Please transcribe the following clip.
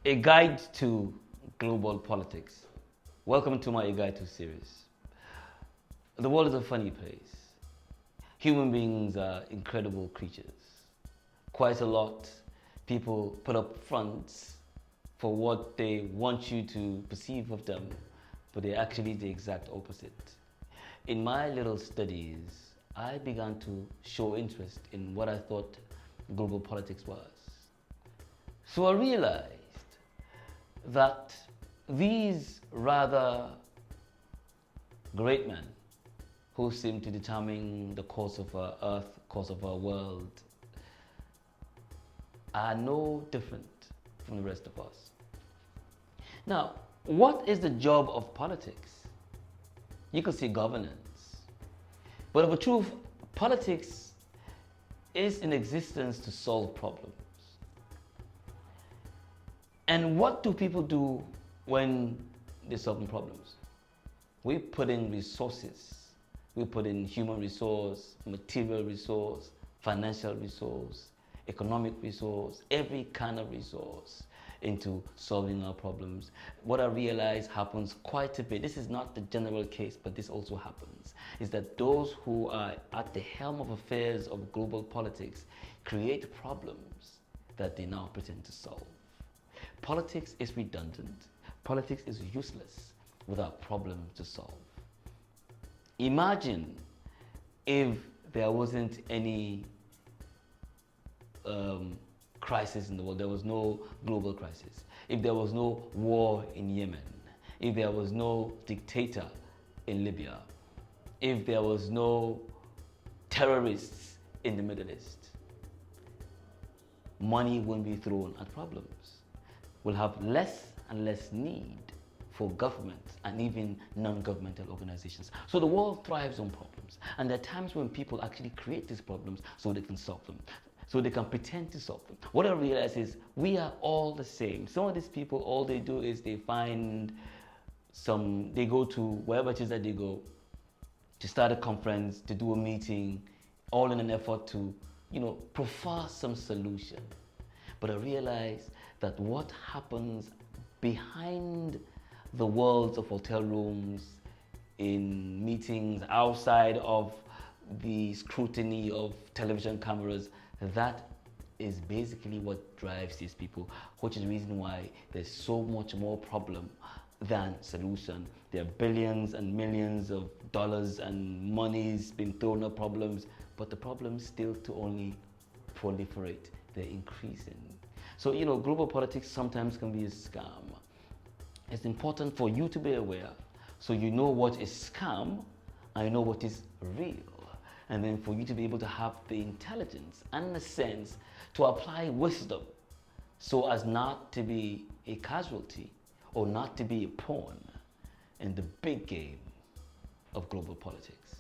A Guide to Global Politics. Welcome to my A Guide to series. The world is a funny place. Human beings are incredible creatures. Quite a lot people put up fronts for what they want you to perceive of them, but they're actually the exact opposite. In my little studies, I began to show interest in what I thought global politics was. So I realized that these rather great men who seem to determine the course of our earth, course of our world, are no different from the rest of us. Now, what is the job of politics? You could say governance. But of a truth, politics is in existence to solve problems. And what do people do when they're solving problems? We put in resources. We put in human resource, material resource, financial resource, economic resource, every kind of resource into solving our problems. What I realize happens quite a bit, this is not the general case, but this also happens, is that those who are at the helm of affairs of global politics create problems that they now pretend to solve. Politics is redundant. Politics is useless without problems to solve. Imagine if there wasn't any crisis in the world, there was no global crisis, if there was no war in Yemen, if there was no dictator in Libya, if there was no terrorists in the Middle East, money won't be thrown at problems. We'll have less and less need for governments and even non-governmental organizations. So the world thrives on problems. And there are times when people actually create these problems so they can solve them, so they can pretend to solve them. What I realize is we are all the same. Some of these people, all they do is they go to wherever it is that they go to start a conference, to do a meeting, all in an effort to, proffer some solution. But I realize that what happens behind the walls of hotel rooms, in meetings, outside of the scrutiny of television cameras, that is basically what drives these people, which is the reason why there's so much more problem than solution. There are billions and millions of dollars and monies being thrown at problems, but the problems still to only proliferate. They're increasing. So, global politics sometimes can be a scam. It's important for you to be aware so you know what is scam and you know what is real. And then for you to be able to have the intelligence and the sense to apply wisdom so as not to be a casualty or not to be a pawn in the big game of global politics.